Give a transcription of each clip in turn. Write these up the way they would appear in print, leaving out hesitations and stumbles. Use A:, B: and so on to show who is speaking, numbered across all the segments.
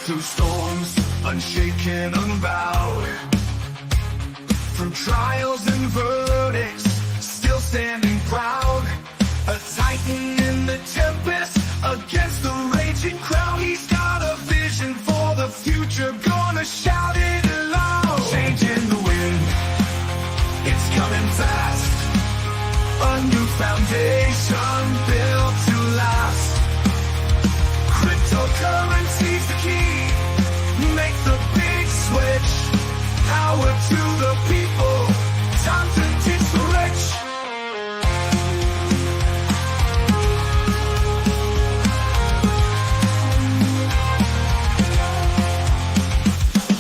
A: Through storms, unshaken, unbowed. Through trials and verdicts, still standing proud. A titan in the tempest, against the raging crowd. He's got a vision for the future, gonna shout it aloud. Changing the wind, it's coming fast. A new foundation built to last. Cryptocurrency's the key, make the big switch. Power to the people, time to teach the rich.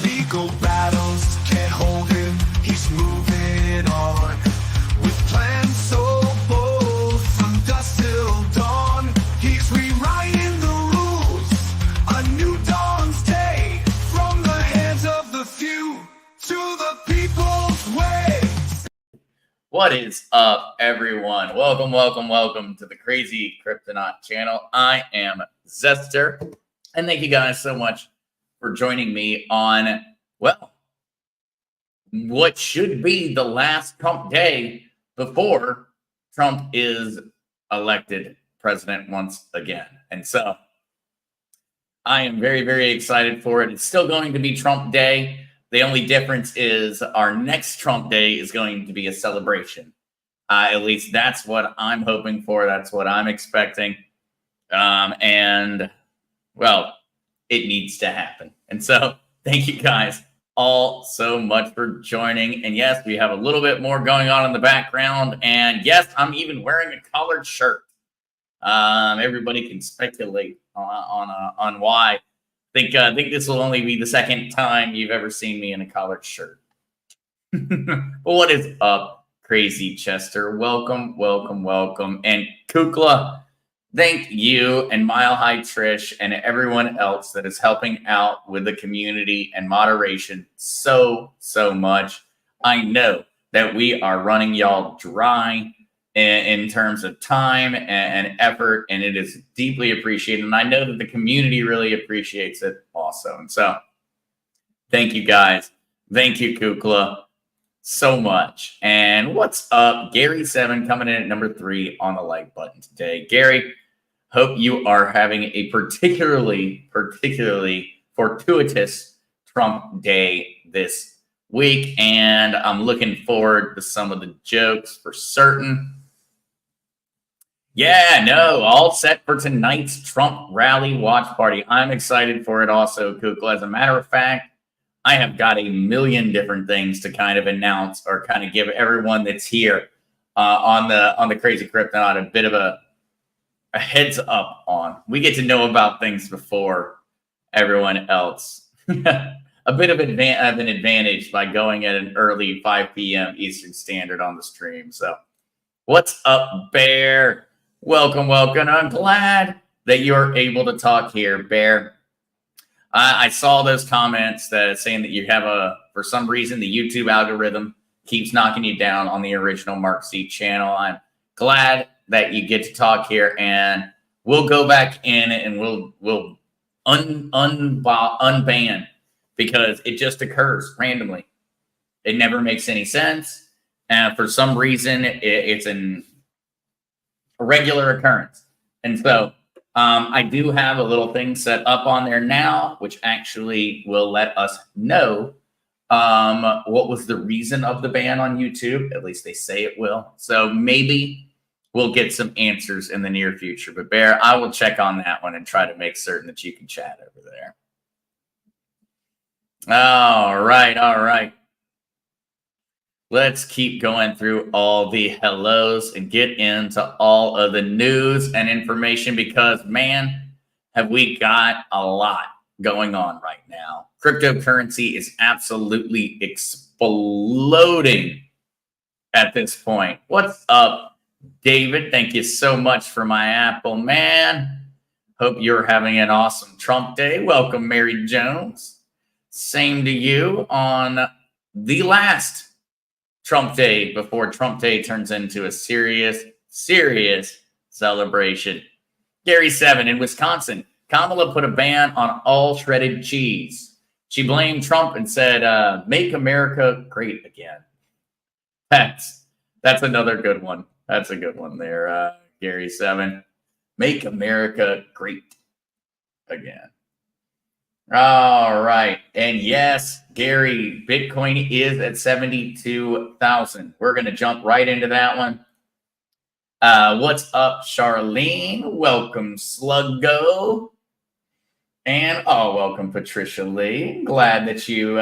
A: Legal battles can't hold him, he's moving on. With plans so bold, from dusk till dawn. He's rewriting the rules, a new dawn's day. From the hands of the few to the people's way.
B: What is up, everyone? Welcome to the Crazy Kryptonaut channel. I am Zester, and thank you guys so much for joining me on, well, what should be the last Trump day before Trump is elected president once again. And so I am very excited for it. It's still going to be Trump Day. The only difference is our next Trump Day is going to be a celebration. At least that's what I'm hoping for. That's what I'm expecting. And, well, it needs to happen. And so thank you guys all so much for joining. And yes, we have a little bit more going on in the background. And yes, I'm even wearing a collared shirt. Everybody can speculate on why. I think this will only be the second time you've ever seen me in a collared shirt. But what is up, Crazy Chester? Welcome. And Kukla, thank you and Mile High Trish and everyone else that is helping out with the community and moderation so much. I know that we are running y'all dry in terms of time and effort, and it is deeply appreciated. And I know that the community really appreciates it also. And so thank you guys. Thank you, Kukla, so much. And what's up? Gary7 coming in at number 3 on the like button today. Gary, hope you are having a particularly fortuitous Trump day this week. And I'm looking forward to some of the jokes for certain. Yeah, no, all set for tonight's Trump rally watch party. I'm excited for it also, Kukla. As a matter of fact, I have got a million different things to kind of announce or kind of give everyone that's here on the Crazy Kryptonaut a bit of a heads up on. We get to know about things before everyone else. A bit of an advantage by going at an early 5 p.m. Eastern Standard on the stream. So what's up, Bear? Welcome. I'm glad that you're able to talk here, Bear. I saw those comments that saying that you have for some reason, the YouTube algorithm keeps knocking you down on the original Mark C channel. I'm glad that you get to talk here, and we'll go back in and we'll unban because it just occurs randomly. It never makes any sense. And for some reason, it's a regular occurrance. And so I do have a little thing set up on there now, which actually will let us know what was the reason of the ban on YouTube. At least they say it will. So maybe we'll get some answers in the near future. But Bear, I will check on that one and try to make certain that you can chat over there. All right. Let's keep going through all the hellos and get into all of the news and information because, man, have we got a lot going on right now. Cryptocurrency is absolutely exploding at this point. What's up, David? Thank you so much for my Apple, man. Hope you're having an awesome Trump day. Welcome, Mary Jones. Same to you on the last Trump Day before Trump Day turns into a serious celebration. Gary7 in Wisconsin. Kamala put a ban on all shredded cheese. She blamed Trump and said, make America great again. That's another good one. That's a good one there, Gary 7. Make America great again. All right. And yes, Gary, Bitcoin is at 72,000. We're going to jump right into that one. What's up, Charlene? Welcome, Sluggo. And welcome, Patricia Lee. Glad that you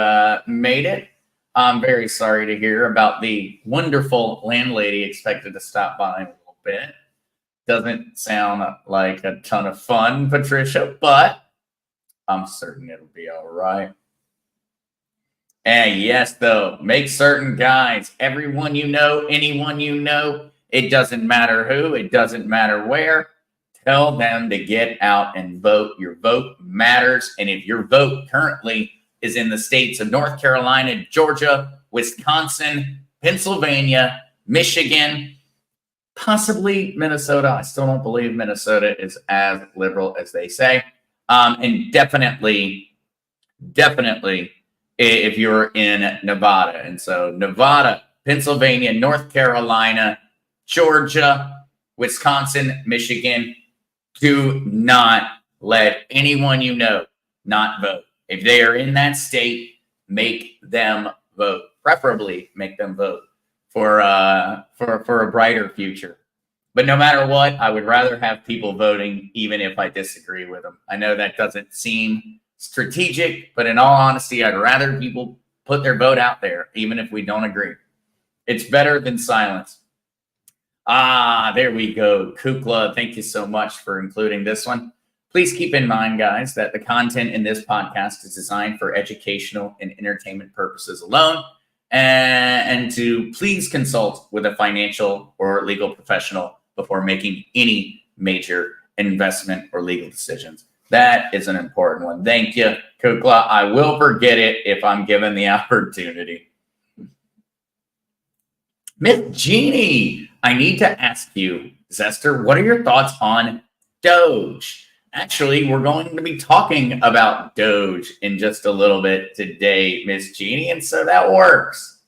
B: made it. I'm very sorry to hear about the wonderful landlady expected to stop by in a little bit. Doesn't sound like a ton of fun, Patricia, but I'm certain it'll be all right. And yes, though, make certain, guys, everyone you know, anyone you know, it doesn't matter who, it doesn't matter where, tell them to get out and vote. Your vote matters. And if your vote currently is in the states of North Carolina, Georgia, Wisconsin, Pennsylvania, Michigan, possibly Minnesota. I still don't believe Minnesota is as liberal as they say. And definitely, if you're in Nevada. And so Nevada, Pennsylvania, North Carolina, Georgia, Wisconsin, Michigan, do not let anyone you know not vote. If they are in that state, make them vote. Preferably make them vote for a brighter future. But no matter what, I would rather have people voting, even if I disagree with them. I know that doesn't seem strategic, but in all honesty, I'd rather people put their vote out there, even if we don't agree. It's better than silence. There we go. Kukla, thank you so much for including this one. Please keep in mind, guys, that the content in this podcast is designed for educational and entertainment purposes alone, and to please consult with a financial or legal professional before making any major investment or legal decisions. That is an important one. Thank you, Kukla. I will forget it if I'm given the opportunity. Miss Jeannie, I need to ask you, Zester, what are your thoughts on Doge? Actually, we're going to be talking about Doge in just a little bit today, Miss Jeannie, and so that works.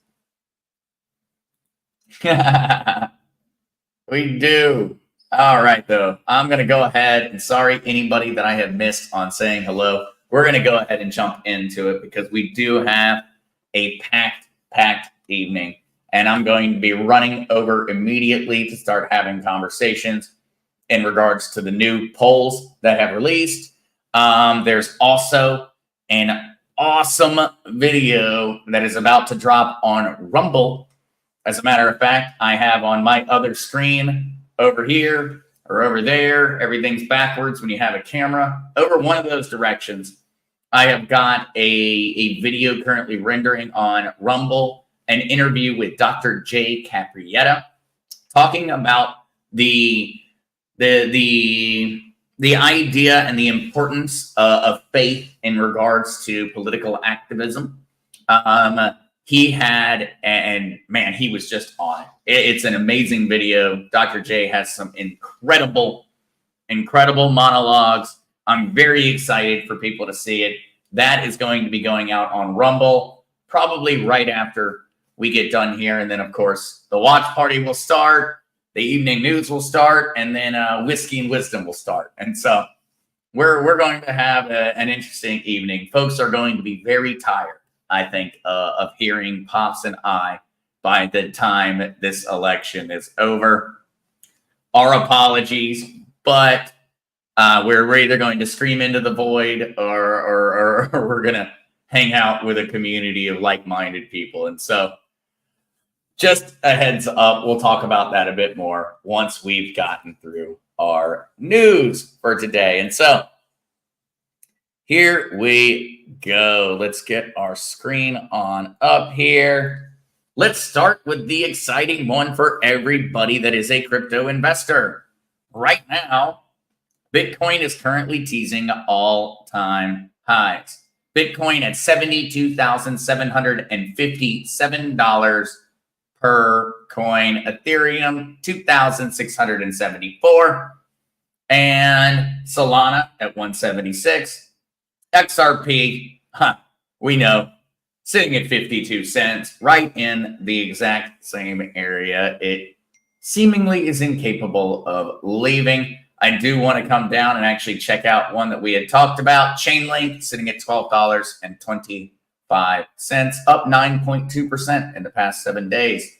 B: We do. All right, though. I'm going to go ahead, and sorry anybody that I have missed on saying hello. We're going to go ahead and jump into it because we do have a packed evening. And I'm going to be running over immediately to start having conversations in regards to the new polls that have released. There's also an awesome video that is about to drop on Rumble. As a matter of fact, I have on my other screen over here or over there, everything's backwards when you have a camera. Over one of those directions, I have got a video currently rendering on Rumble, an interview with Dr. Jay Caprietta, talking about the idea and the importance of faith in regards to political activism. He had, and man, he was just on it. It's an amazing video. Dr. J has some incredible monologues. I'm very excited for people to see it. That is going to be going out on Rumble, probably right after we get done here. And then, of course, the watch party will start. The evening news will start. And then Whiskey and Wisdom will start. And so we're going to have an interesting evening. Folks are going to be very tired, I think, of hearing Pops and I by the time this election is over. Our apologies, but we're either going to scream into the void or we're going to hang out with a community of like-minded people. And so just a heads up, we'll talk about that a bit more once we've gotten through our news for today. And so here we go. Let's get our screen on up here. Let's start with the exciting one for everybody that is a crypto investor. Right now, Bitcoin is currently teasing all-time highs. Bitcoin at $72,757 per coin. Ethereum, $2,674. and Solana at 176. XRP, we know, sitting at 52 cents, right in the exact same area. It seemingly is incapable of leaving. I do want to come down and actually check out one that we had talked about, Chainlink, sitting at $12.25, up 9.2% in the past 7 days.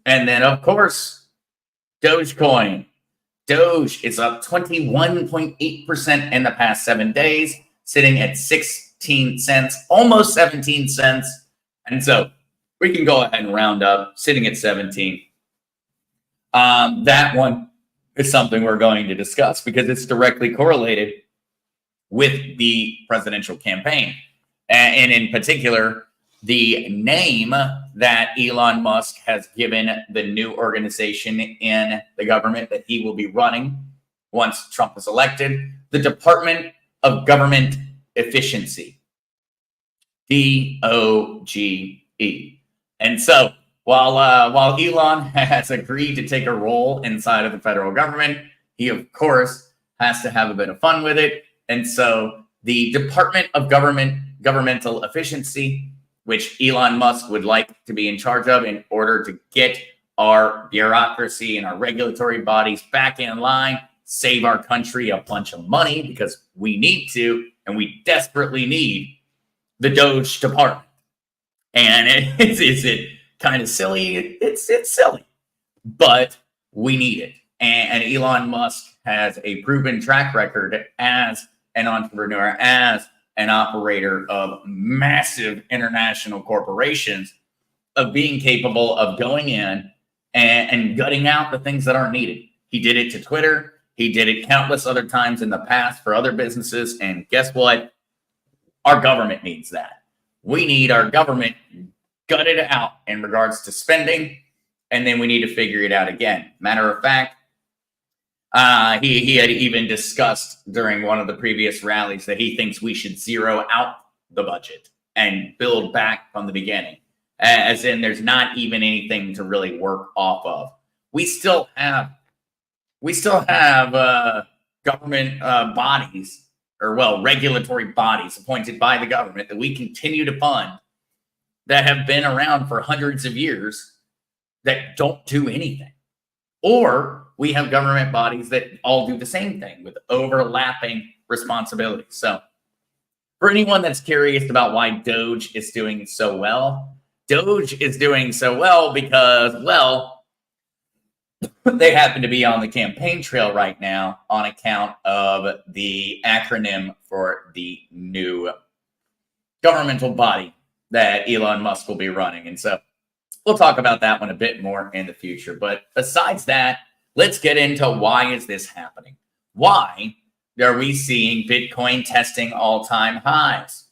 B: And then, of course, Dogecoin. Doge is up 21.8% in the past 7 days, sitting at 16 cents, almost 17 cents. And so we can go ahead and round up, sitting at 17. That one is something we're going to discuss because it's directly correlated with the presidential campaign. And in particular, the name that Elon Musk has given the new organization in the government that he will be running once Trump is elected, the Department of Government Efficiency, DOGE. And so while Elon has agreed to take a role inside of the federal government, he, of course, has to have a bit of fun with it. And so the Department of Governmental Efficiency, which Elon Musk would like to be in charge of in order to get our bureaucracy and our regulatory bodies back in line, save our country a bunch of money because we need to, and we desperately need the Doge department. And is it kind of silly? It's silly, but we need it. And Elon Musk has a proven track record as an entrepreneur, as an operator of massive international corporations, of being capable of going in and gutting out the things that aren't needed. He did it to Twitter. He did it countless other times in the past for other businesses. And guess what? Our government needs that. We need our government gutted out in regards to spending, and then we need to figure it out again. Matter of fact, he had even discussed during one of the previous rallies that he thinks we should zero out the budget and build back from the beginning, as in there's not even anything to really work off of. We still have government bodies, or regulatory bodies appointed by the government that we continue to fund that have been around for hundreds of years that don't do anything. Or we have government bodies that all do the same thing with overlapping responsibilities. So for anyone that's curious about why Doge is doing so well, Doge is doing so well because, they happen to be on the campaign trail right now on account of the acronym for the new governmental body that Elon Musk will be running. And so we'll talk about that one a bit more in the future. But besides that, let's get into why is this happening? Why are we seeing Bitcoin testing all-time highs?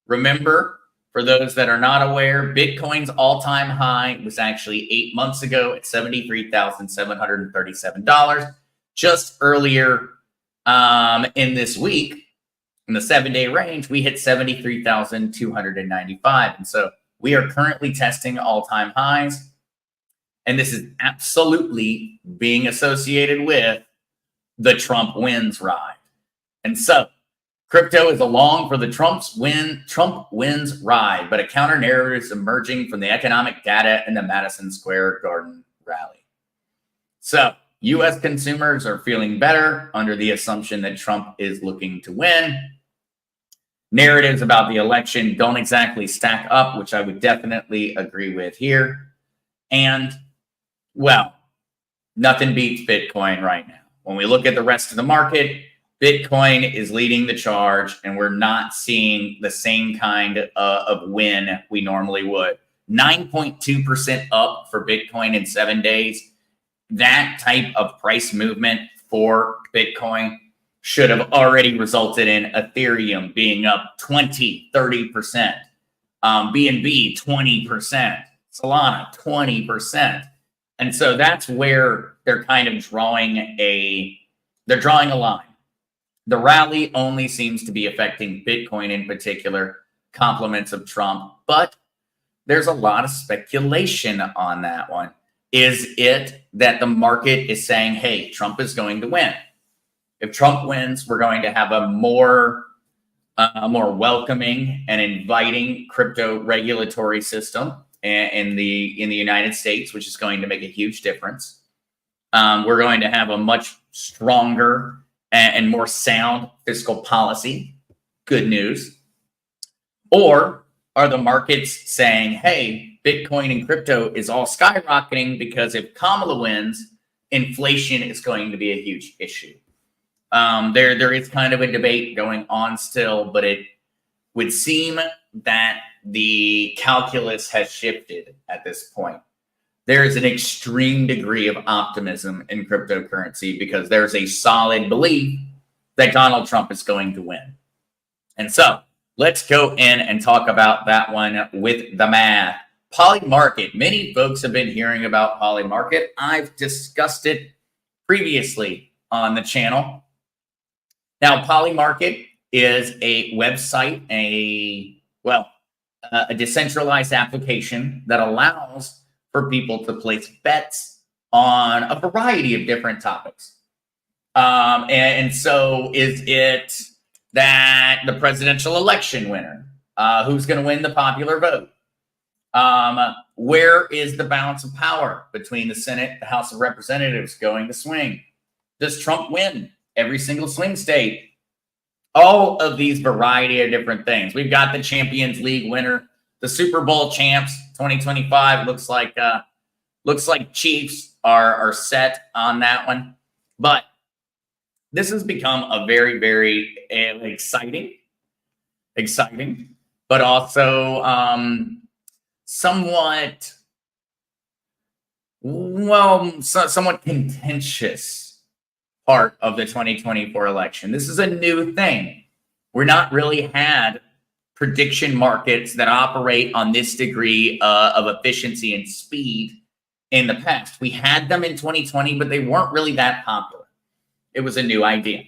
B: Remember, for those that are not aware, Bitcoin's all-time high was actually 8 months ago at $73,737. Just earlier in this week, in the 7-day range, we hit 73,295. And so we are currently testing all-time highs. And this is absolutely being associated with the Trump wins ride. And so crypto is along for the Trump wins ride, but a counter narrative is emerging from the economic data in the Madison Square Garden rally. So U.S. consumers are feeling better under the assumption that Trump is looking to win. Narratives about the election don't exactly stack up, which I would definitely agree with here. And, nothing beats Bitcoin right now. When we look at the rest of the market, Bitcoin is leading the charge, and we're not seeing the same kind of win we normally would. 9.2% up for Bitcoin in 7 days. That type of price movement for Bitcoin should have already resulted in Ethereum being up 20, 30%, BNB 20%, Solana 20%. And so that's where they're kind of drawing a line. The rally only seems to be affecting Bitcoin in particular, compliments of Trump, but there's a lot of speculation on that one. Is it that the market is saying, hey, Trump is going to win? If Trump wins, we're going to have a more welcoming and inviting crypto regulatory system in the United States, which is going to make a huge difference. We're going to have a much stronger and more sound fiscal policy. Good news. Or are the markets saying, hey, Bitcoin and crypto is all skyrocketing because if Kamala wins, inflation is going to be a huge issue? There is kind of a debate going on still, but it would seem that the calculus has shifted at this point. There is an extreme degree of optimism in cryptocurrency because there's a solid belief that Donald Trump is going to win. And so let's go in and talk about that one with the math. Polymarket. Many folks have been hearing about Polymarket. I've discussed it previously on the channel. Now, Polymarket is a website, a decentralized application that allows for people to place bets on a variety of different topics. And so is it that the presidential election winner, who's going to win the popular vote? Where is the balance of power between the Senate, the House of Representatives going to swing? Does Trump win every single swing state? All of these variety of different things. We've got the Champions League winner, the Super Bowl champs 2025. Looks like Chiefs are set on that one. But this has become a very, very exciting, but also somewhat contentious part of the 2024 election. This is a new thing. We're not really had prediction markets that operate on this degree of efficiency and speed in the past. We had them in 2020, but they weren't really that popular. It was a new idea.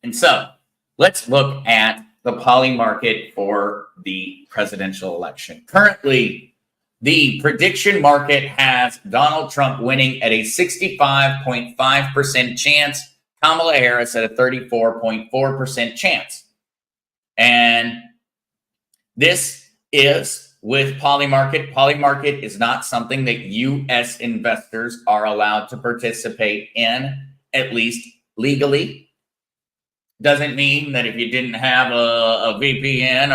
B: And so let's look at the Polymarket for the presidential election. Currently, the prediction market has Donald Trump winning at a 65.5% chance, Kamala Harris at a 34.4% chance. And this is with Polymarket. Polymarket is not something that U.S. investors are allowed to participate in, at least legally. Doesn't mean that if you didn't have a VPN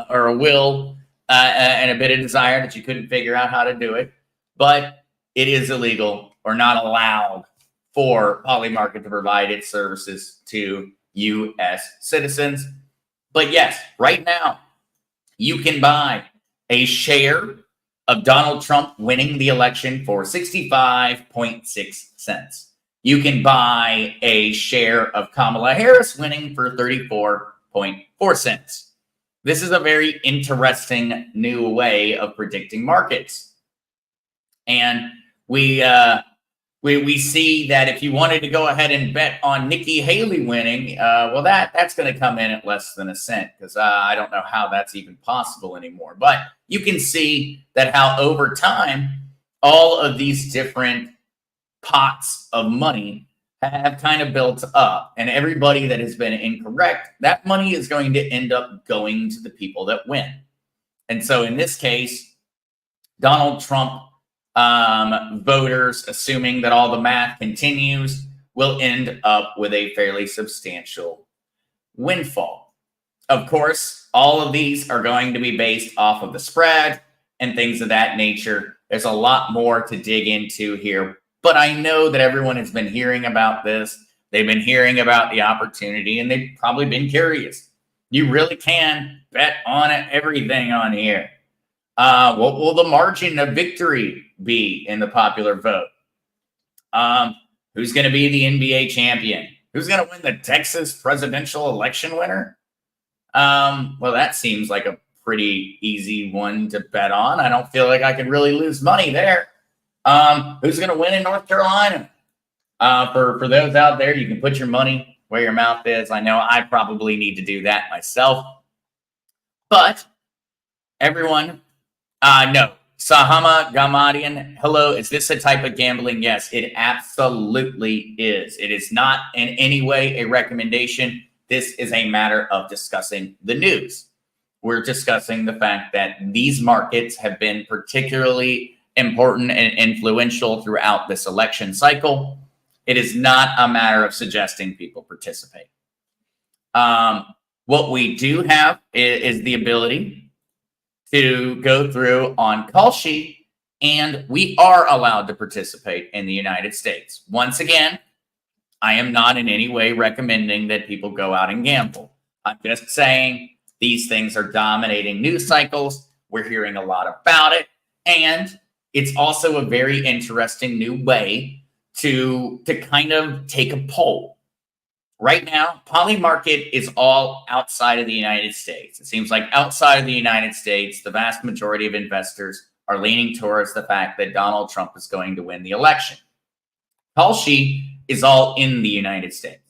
B: or a will and a bit of desire that you couldn't figure out how to do it, but it is illegal or not allowed for Polymarket to provide its services to U.S. citizens. But yes, right now, you can buy a share of Donald Trump winning the election for 65.6 cents. You can buy a share of Kamala Harris winning for 34.4 cents. This is a very interesting new way of predicting markets. And we see that if you wanted to go ahead and bet on Nikki Haley winning, that's going to come in at less than a cent because I don't know how that's even possible anymore. But you can see that how over time, all of these different pots of money have kind of built up, and everybody that has been incorrect, that money is going to end up going to the people that win. And so in this case, Donald Trump voters, assuming that all the math continues, will end up with a fairly substantial windfall. Of course, all of these are going to be based off of the spread and things of that nature. There's a lot more to dig into here, but I know that everyone has been hearing about this. They've been hearing about the opportunity, and they've probably been curious. You really can bet on everything on here. What will the margin of victory be in the popular vote? Who's going to be the NBA champion? Who's going to win the Texas presidential election winner? Well, that seems like a pretty easy one to bet on. I don't feel like I could really lose money there. Who's going to win in North Carolina? For those out there, you can put your money where your mouth is. I know I probably need to do that myself. But everyone, no, Sahama Gamadian, hello. Is this a type of gambling? Yes, it absolutely is. It is not in any way a recommendation. This is a matter of discussing the news. We're discussing the fact that these markets have been particularly important and influential throughout this election cycle. It is not a matter of suggesting people participate. What we do have is the ability to go through on call sheet, and we are allowed to participate in the United States. Once again, I am not in any way recommending that people go out and gamble. I'm just saying these things are dominating news cycles. We're hearing a lot about it, and it's also a very interesting new way to kind of take a poll. Right now, poly market is all outside of the United States. It seems like outside of the United States, the vast majority of investors are leaning towards the fact that Donald Trump is going to win the election. Kalshi is all in the United States.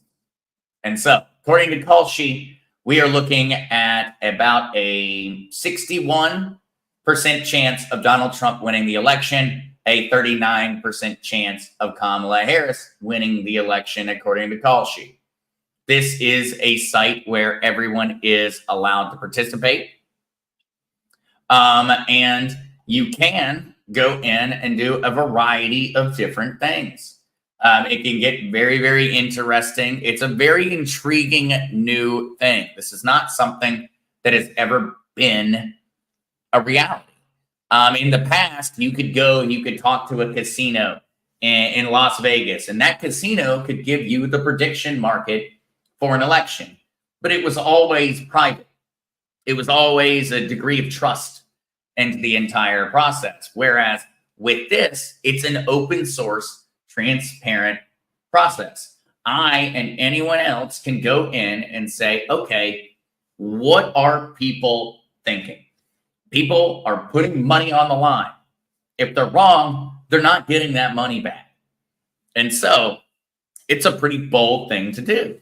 B: And so, according to Kalshi, we are looking at about a 61% chance of Donald Trump winning the election, a 39% chance of Kamala Harris winning the election, according to Kalshi. This is a site where everyone is allowed to participate. And you can go in and do a variety of different things. It can get very, very interesting. It's a very intriguing new thing. This is not something that has ever been a reality. In the past, you could go and you could talk to a casino in Las Vegas, and that casino could give you the prediction market for an election, but it was always private. It was always a degree of trust into the entire process. Whereas with this, it's an open source, transparent process. I and anyone else can go in and say, okay, what are people thinking? People are putting money on the line. If they're wrong, they're not getting that money back. And so it's a pretty bold thing to do.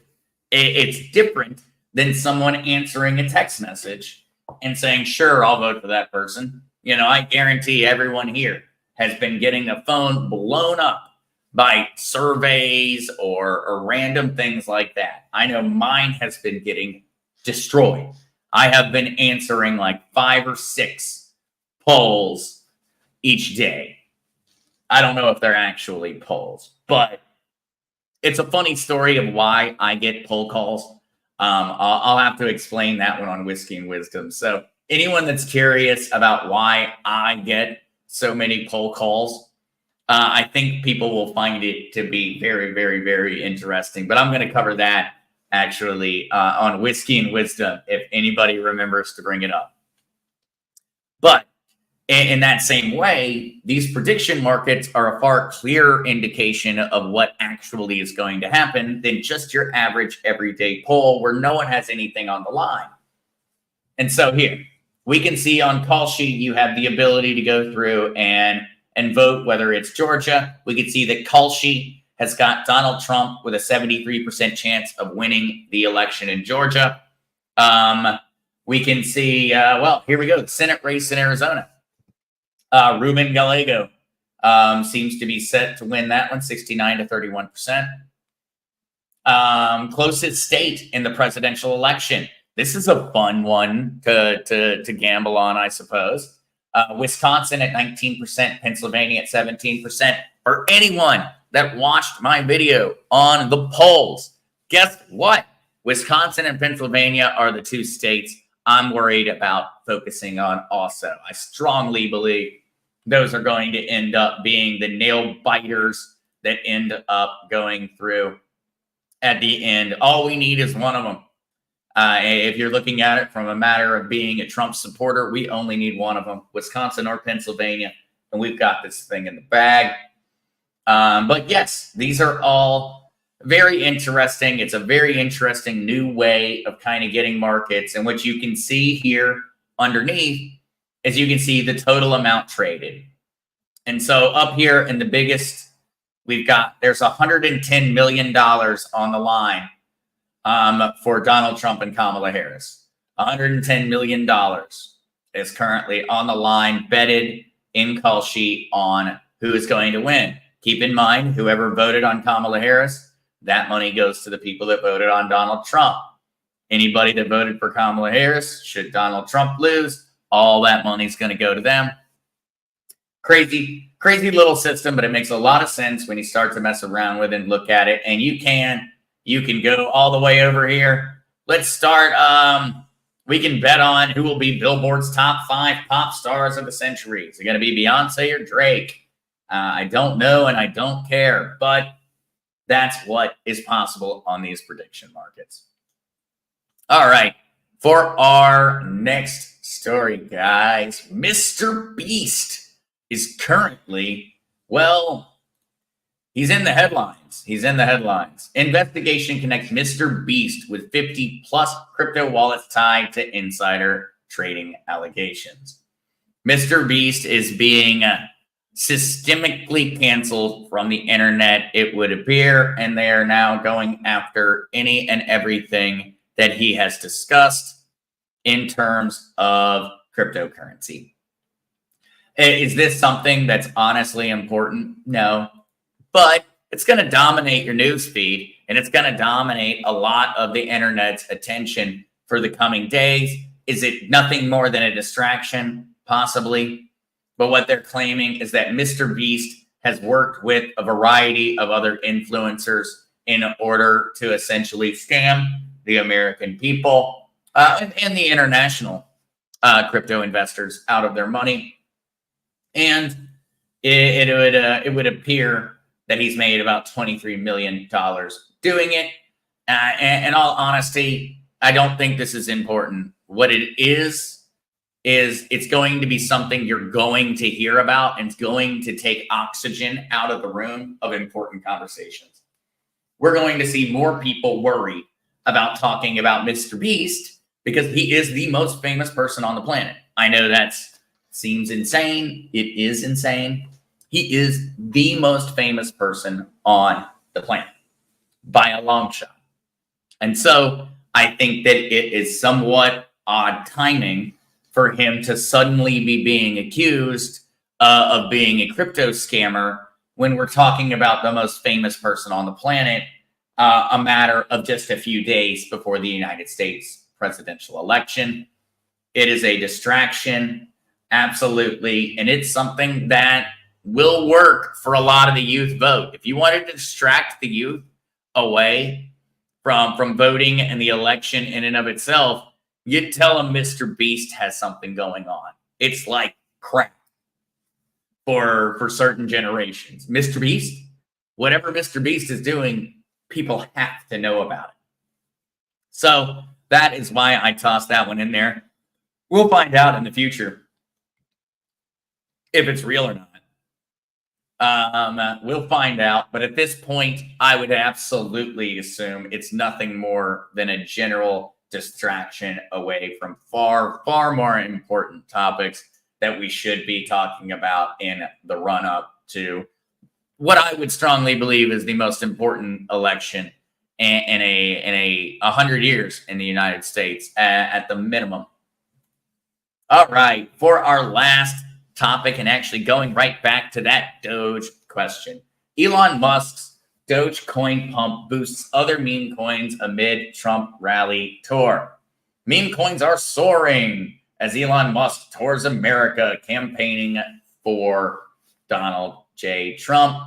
B: It's different than someone answering a text message and saying, sure, I'll vote for that person. You know, I guarantee everyone here has been getting a phone blown up by surveys or random things like that. I know mine has been getting destroyed. I have been answering like 5 or 6 polls each day. I don't know if they're actually polls, but it's a funny story of why I get poll calls. I'll have to explain that one on Whiskey and Wisdom. So anyone that's curious about why I get so many poll calls, I think people will find it to be very, very, very interesting. But I'm going to cover that actually on Whiskey and Wisdom if anybody remembers to bring it up. But in that same way, these prediction markets are a far clearer indication of what actually is going to happen than just your average everyday poll where no one has anything on the line. And so here, we can see on call sheet, you have the ability to go through and vote, whether it's Georgia. We can see that call sheet has got Donald Trump with a 73% chance of winning the election in Georgia. We can see, well, here we go, the Senate race in Arizona. Ruben Gallego seems to be set to win that one, 69 to 31%. Closest state in the presidential election. This is a fun one to gamble on, I suppose. Wisconsin at 19%, Pennsylvania at 17%. For anyone that watched my video on the polls, guess what? Wisconsin and Pennsylvania are the 2 states I'm worried about focusing on also. I strongly believe those are going to end up being the nail biters that end up going through at the end. All we need is one of them. If you're looking at it from a matter of being a Trump supporter, we only need one of them, Wisconsin or Pennsylvania, and we've got this thing in the bag. But yes, these are all very interesting. It's a very interesting new way of kind of getting markets. And what you can see here underneath is you can see the total amount traded. And so up here in the biggest, there's $110 million on the line for Donald Trump and Kamala Harris. $110 million is currently on the line, betted in call sheet on who is going to win. Keep in mind, whoever voted on Kamala Harris, that money goes to the people that voted on Donald Trump. Anybody that voted for Kamala Harris, should Donald Trump lose, all that money's going to go to them. Crazy little system, but it makes a lot of sense when you start to mess around with it and look at it. And you can go all the way over here. Let's start. We can bet on who will be Billboard's top 5 pop stars of the century. Is it going to be Beyonce or Drake? I don't know, and I don't care, but that's what is possible on these prediction markets. All right, for our next story, guys, Mr. Beast is currently, well, he's in the headlines. Investigation connects Mr. Beast with 50-plus crypto wallets tied to insider trading allegations. Mr. Beast is being systemically canceled from the internet, it would appear, and they are now going after any and everything that he has discussed in terms of cryptocurrency. Is this something that's honestly important? No, but it's going to dominate your news feed, and it's going to dominate a lot of the internet's attention for the coming days. Is it nothing more than a distraction? Possibly. But what they're claiming is that Mr. Beast has worked with a variety of other influencers in order to essentially scam the American people and the international crypto investors out of their money. And it would appear that he's made about $23 million doing it. In all honesty, I don't think this is important. What it is it's going to be something you're going to hear about, and it's going to take oxygen out of the room of important conversations. We're going to see more people worried about talking about Mr. Beast because he is the most famous person on the planet. I know that seems insane. It is insane. He is the most famous person on the planet by a long shot. And so I think that it is somewhat odd timing for him to suddenly be being accused of being a crypto scammer when we're talking about the most famous person on the planet, a matter of just a few days before the United States presidential election. It is a distraction, absolutely, and it's something that will work for a lot of the youth vote. If you wanted to distract the youth away from voting and the election in and of itself, you'd tell them Mr. Beast has something going on. It's like crack for certain generations. Mr. Beast, whatever Mr. Beast is doing, people have to know about it. So that is why I tossed that one in there. We'll find out in the future if it's real or not. We'll find out. But at this point, I would absolutely assume it's nothing more than a general distraction away from far more important topics that we should be talking about in the run-up to what I would strongly believe is the most important election in a 100 years in the United States at the minimum. All right, for our last topic, and actually going right back to that Doge question, Elon Musk's Dogecoin pump boosts other meme coins amid Trump rally tour. Meme coins are soaring as Elon Musk tours America campaigning for Donald J. Trump.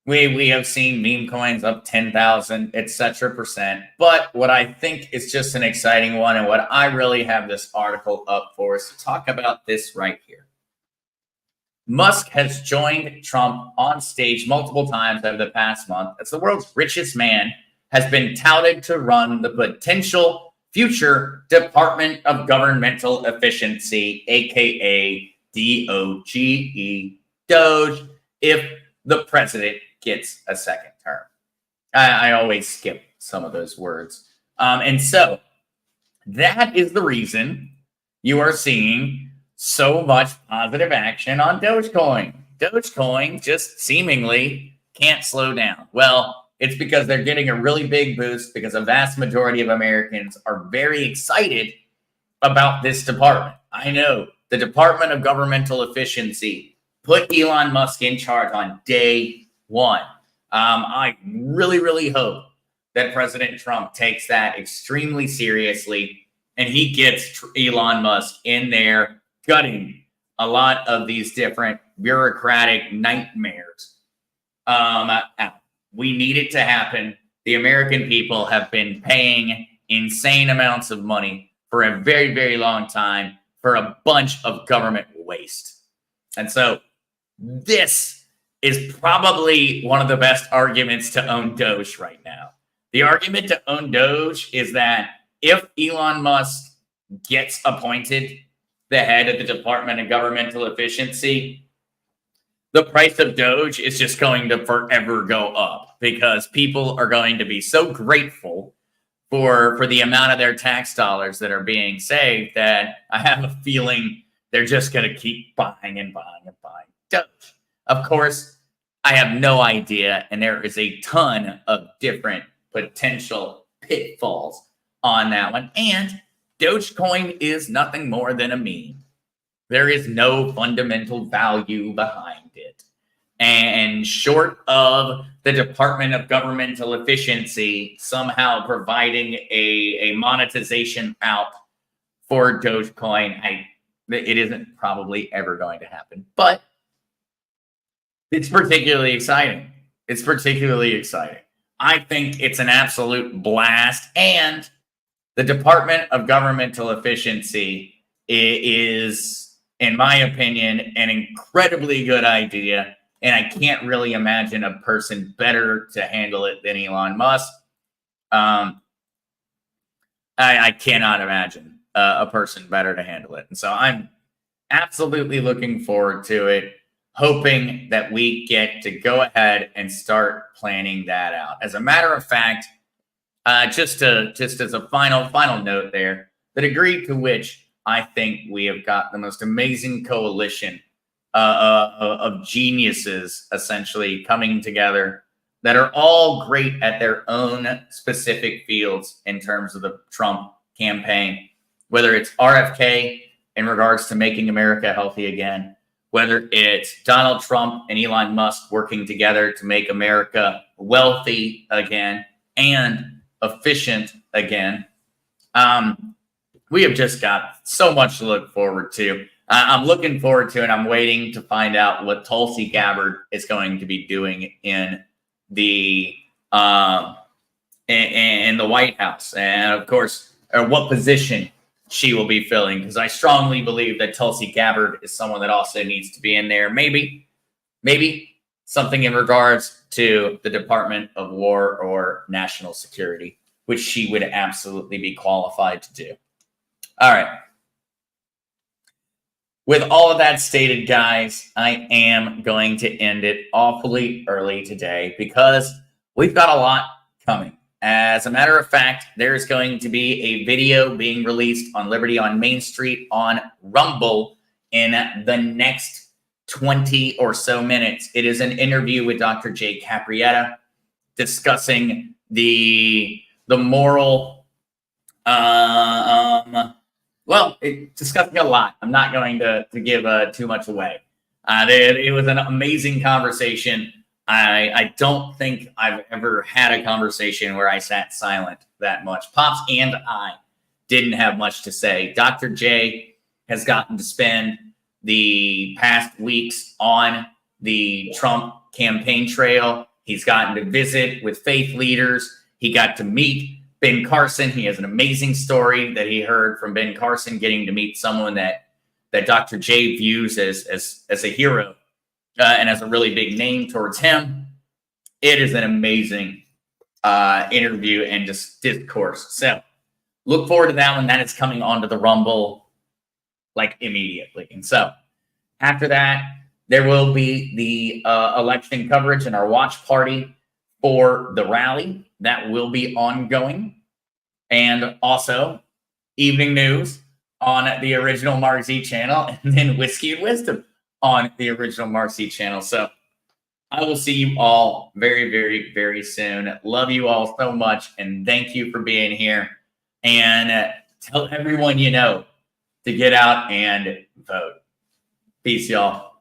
B: We have seen meme coins up 10,000, etc%. But what I think is just an exciting one, and what I really have this article up for, is to talk about this right here. Musk has joined Trump on stage multiple times over the past month as the world's richest man has been touted to run the potential future Department of Governmental Efficiency, aka DOGE, Doge, if the president gets a second term. I always skip some of those words. And so that is the reason you are seeing so much positive action on Dogecoin. Dogecoin just seemingly can't slow down. Well, it's because they're getting a really big boost because a vast majority of Americans are very excited about this department. I know the Department of Governmental Efficiency put Elon Musk in charge on day one. I really, really hope that President Trump takes that extremely seriously and he gets Elon Musk in there gutting a lot of these different bureaucratic nightmares out. We need it to happen. The American people have been paying insane amounts of money for a very, very long time for a bunch of government waste. And so this is probably one of the best arguments to own Doge right now. The argument to own Doge is that if Elon Musk gets appointed the head of the Department of Governmental Efficiency, the price of Doge is just going to forever go up because people are going to be so grateful for the amount of their tax dollars that are being saved that I have a feeling they're just going to keep buying and buying and buying Doge. Of course, I have no idea, and there is a ton of different potential pitfalls on that one. And Dogecoin is nothing more than a meme. There is no fundamental value behind it. And short of the Department of Governmental Efficiency somehow providing a monetization out for Dogecoin, it isn't probably ever going to happen. But it's particularly exciting. It's particularly exciting. I think it's an absolute blast. And the Department of Governmental Efficiency is, in my opinion, an incredibly good idea. And I can't really imagine a person better to handle it than Elon Musk. I cannot imagine a person better to handle it. And so I'm absolutely looking forward to it, hoping that we get to go ahead and start planning that out. As a matter of fact, just as a final note there, the degree to which I think we have got the most amazing coalition of geniuses essentially coming together that are all great at their own specific fields in terms of the Trump campaign, whether it's RFK in regards to making America healthy again, whether it's Donald Trump and Elon Musk working together to make America wealthy again and efficient again. We have just got so much to look forward to. I'm looking forward to it. I'm waiting to find out what Tulsi Gabbard is going to be doing in the in the White House, and of course, or what position she will be filling. Because I strongly believe that Tulsi Gabbard is someone that also needs to be in there. Maybe something in regards to the Department of War or National Security, which she would absolutely be qualified to do. All right. With all of that stated, guys, I am going to end it awfully early today because we've got a lot coming. As a matter of fact, there's going to be a video being released on Liberty on Main Street on Rumble in the next 20 or so minutes. It is an interview with Dr. Jay Caprietta discussing the moral discussing a lot. I'm not going to give too much away. It was an amazing conversation. I don't think I've ever had a conversation where I sat silent that much. Pops and I didn't have much to say. Dr. J has gotten to spend the past weeks on the Trump campaign trail. He's gotten to visit with faith leaders. He got to meet Ben Carson. He has an amazing story that he heard from Ben Carson, getting to meet someone that Dr. J views as a hero and as a really big name towards him. It is an amazing interview and just discourse. So look forward to that one. That is coming onto the Rumble like immediately. And so after that, there will be the election coverage and our watch party for the rally. That will be ongoing. And also evening news on the original Mark Z channel, and then Whiskey and Wisdom on the original Mark Z channel. So I will see you all very, very, very soon. Love you all so much. And thank you for being here. And tell everyone you know to get out and vote. Peace, y'all.